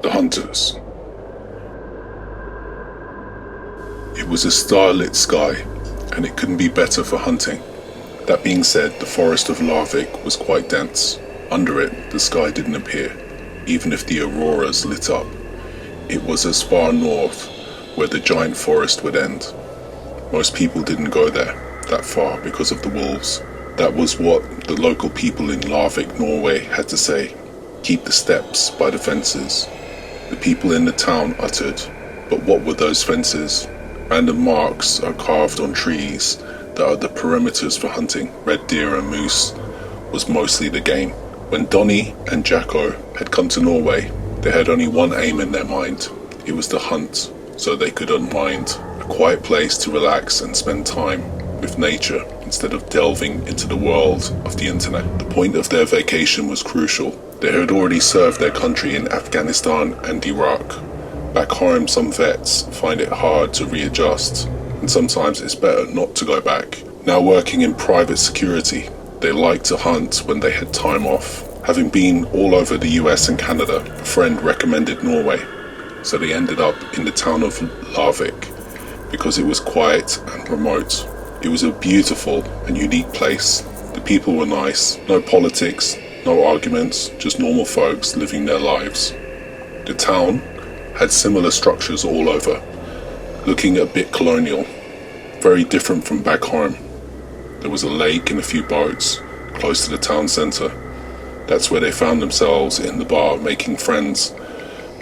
The hunters. It was a starlit sky, and it couldn't be better for hunting. That being said, the forest of Larvik was quite dense. Under it, the sky didn't appear, even if the auroras lit up. It was as far north, where the giant forest would end. Most people didn't go there, that far, because of the wolves. That was what the local people in Larvik, Norway, had to say. Keep the steps by the fences. The people in the town uttered, but what were those fences? Random marks are carved on trees that are the perimeters for hunting. Red deer and moose was mostly the game. When Donny and Jaco had come to Norway, they had only one aim in their mind. It was to hunt, so they could unwind, a quiet place to relax and spend time with nature instead of delving into the world of the internet. The point of their vacation was crucial. They had already served their country in Afghanistan and Iraq. Back home, some vets find it hard to readjust, and sometimes it's better not to go back. Now working in private security, they liked to hunt when they had time off. Having been all over the US and Canada, a friend recommended Norway, so they ended up in the town of Larvik because it was quiet and remote. It was a beautiful and unique place. The people were nice, no politics, no arguments, just normal folks living their lives. The town had similar structures all over, looking a bit colonial, very different from back home. There was a lake and a few boats close to the town centre. That's where they found themselves in the bar, making friends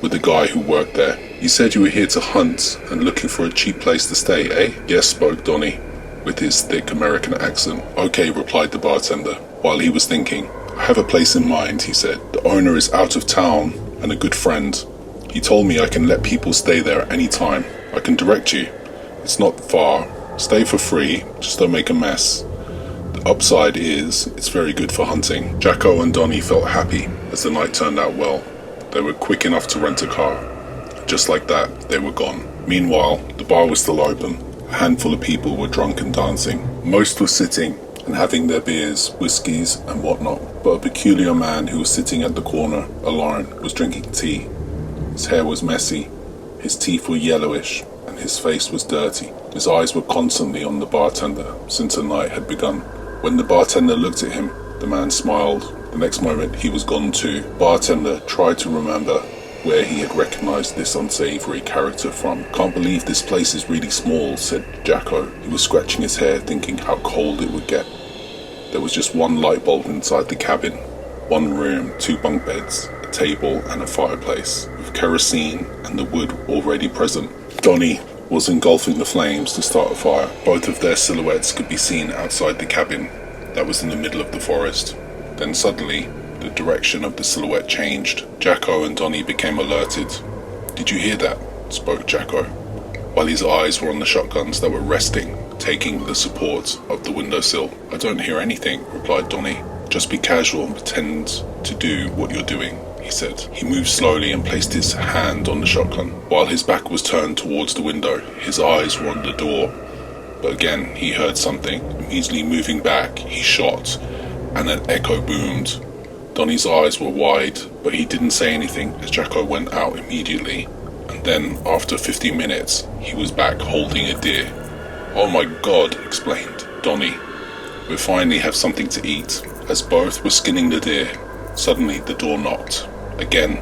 with the guy who worked there. "You said you were here to hunt and looking for a cheap place to stay, eh?" "Yes," spoke Donny, with his thick American accent. "Okay," replied the bartender, while he was thinking. "I have a place in mind," he said. "The owner is out of town and a good friend. He told me I can let people stay there any time. I can direct you. It's not far. Stay for free, just don't make a mess. The upside is, it's very good for hunting." Jaco and Donny felt happy as the night turned out well. They were quick enough to rent a car. Just like that, they were gone. Meanwhile, the bar was still open. A handful of people were drunk and dancing. Most were sitting and having their beers, whiskies and whatnot. But a peculiar man who was sitting at the corner, alone, was drinking tea. His hair was messy, his teeth were yellowish, and his face was dirty. His eyes were constantly on the bartender since the night had begun. When the bartender looked at him, the man smiled. The next moment, he was gone too. Bartender tried to remember where he had recognized this unsavory character from. "Can't believe this place is really small," said Jaco. He was scratching his hair, thinking how cold it would get. There was just one light bulb inside the cabin. One room, 2 bunk beds, a table and a fireplace, with kerosene and the wood already present. Donny was engulfing the flames to start a fire. Both of their silhouettes could be seen outside the cabin that was in the middle of the forest. Then suddenly, the direction of the silhouette changed. Jaco and Donny became alerted. "Did you hear that?" spoke Jaco, while his eyes were on the shotguns that were resting, taking the support of the windowsill. "I don't hear anything," replied Donny. "Just be casual and pretend to do what you're doing," he said. He moved slowly and placed his hand on the shotgun. While his back was turned towards the window, his eyes were on the door. But again, he heard something. Immediately moving back, he shot, and an echo boomed. Donny's eyes were wide, but he didn't say anything as Jaco went out immediately. And then, after 50 minutes, he was back holding a deer. "Oh my God," explained Donny. "We finally have something to eat." As both were skinning the deer, suddenly the door knocked. Again,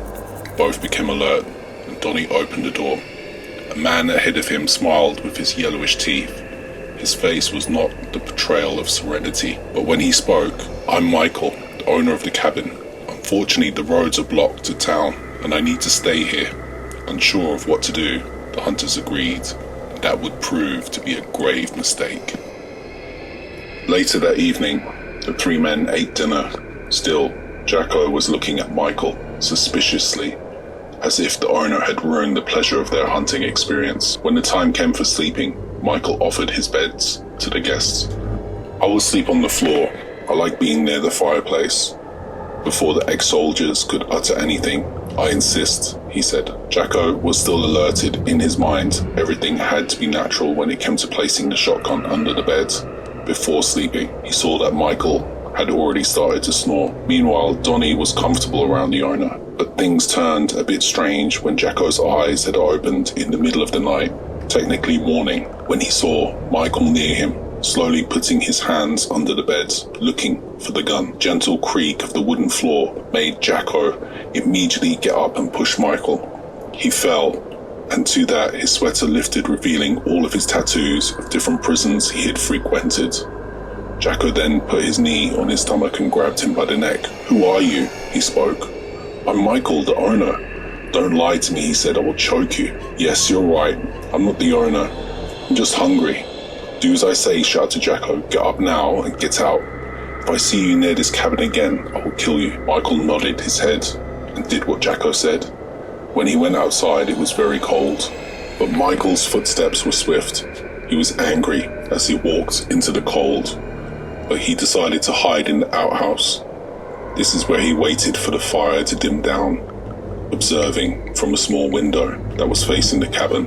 both became alert, and Donny opened the door. A man ahead of him smiled with his yellowish teeth. His face was not the portrayal of serenity, but when he spoke, "I'm Michael, the owner of the cabin. Unfortunately, the roads are blocked to town, and I need to stay here." Unsure of what to do, the hunters agreed, and that would prove to be a grave mistake. Later that evening, the 3 men ate dinner. Still, Jaco was looking at Michael suspiciously, as if the owner had ruined the pleasure of their hunting experience. When the time came for sleeping, Michael offered his beds to the guests. "I will sleep on the floor. I like being near the fireplace." Before the ex-soldiers could utter anything, "I insist," he said. Jaco was still alerted in his mind. Everything had to be natural when it came to placing the shotgun under the bed. Before sleeping, he saw that Michael had already started to snore. Meanwhile, Donny was comfortable around the owner, But things turned a bit strange when Jaco's eyes had opened in the middle of the night, technically morning, when he saw Michael near him, slowly putting his hands under the bed, looking for the gun. Gentle creak of the wooden floor made Jaco immediately get up and push Michael. He fell, and to that his sweater lifted, revealing all of his tattoos of different prisons he had frequented. Jaco then put his knee on his stomach and grabbed him by the neck. "Who are you?" he spoke. "I'm Michael, the owner." "Don't lie to me," he said. "I will choke you." "Yes, you're right. I'm not the owner. I'm just hungry." "Do as I say," shouted Jaco. "Get up now and get out. If I see you near this cabin again, I will kill you." Michael nodded his head and did what Jaco said. When he went outside, it was very cold, but Michael's footsteps were swift. He was angry as he walked into the cold, but he decided to hide in the outhouse. This is where he waited for the fire to dim down, observing from a small window that was facing the cabin.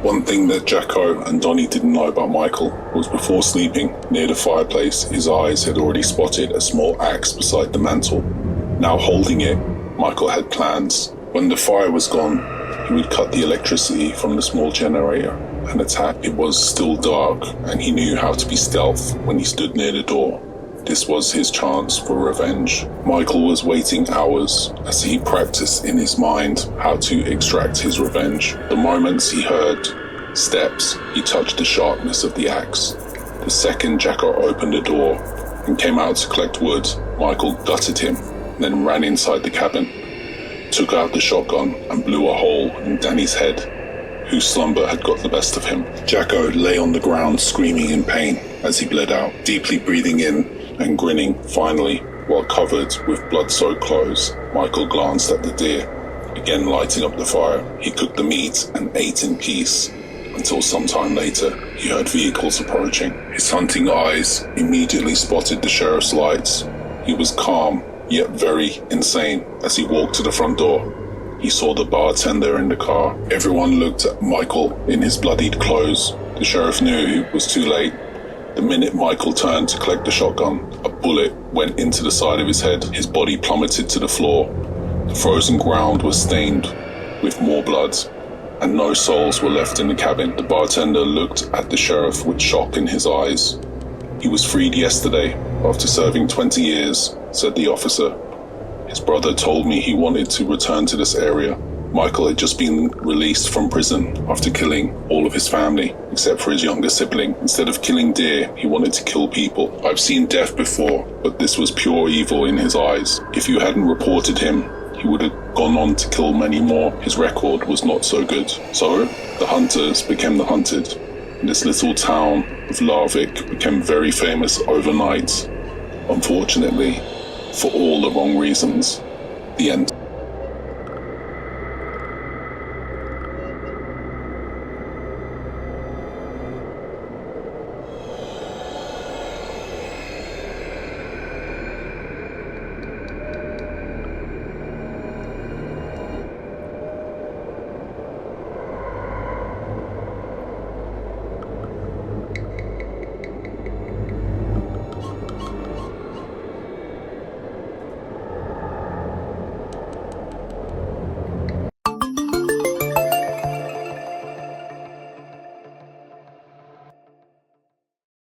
One thing that Jaco and Donny didn't know about Michael was before sleeping near the fireplace, his eyes had already spotted a small axe beside the mantel. Now holding it, Michael had plans. When the fire was gone, he would cut the electricity from the small generator and attack. It was still dark, and he knew how to be stealth when he stood near the door. This was his chance for revenge. Michael was waiting hours as he practiced in his mind how to extract his revenge. The moment he heard steps, he touched the sharpness of the axe. The second Jaco opened the door and came out to collect wood, Michael gutted him, then ran inside the cabin, took out the shotgun and blew a hole in Danny's head, whose slumber had got the best of him. Jaco lay on the ground screaming in pain as he bled out, deeply breathing in and grinning. Finally, while covered with blood-soaked clothes, Michael glanced at the deer, again lighting up the fire. He cooked the meat and ate in peace, until sometime later he heard vehicles approaching. His hunting eyes immediately spotted the sheriff's lights. He was calm, yet very insane as he walked to the front door. He saw the bartender in the car. Everyone looked at Michael in his bloodied clothes. The sheriff knew it was too late. The minute Michael turned to collect the shotgun, a bullet went into the side of his head. His body plummeted to the floor. The frozen ground was stained with more blood, and no souls were left in the cabin. The bartender looked at the sheriff with shock in his eyes. "He was freed yesterday after serving 20 years, said the officer. "His brother told me he wanted to return to this area." Michael had just been released from prison after killing all of his family, except for his younger sibling. Instead of killing deer, he wanted to kill people. "I've seen death before, but this was pure evil in his eyes. If you hadn't reported him, he would have gone on to kill many more. His record was not so good." So, the hunters became the hunted, and this little town of Larvik became very famous overnight. Unfortunately, for all the wrong reasons. The end.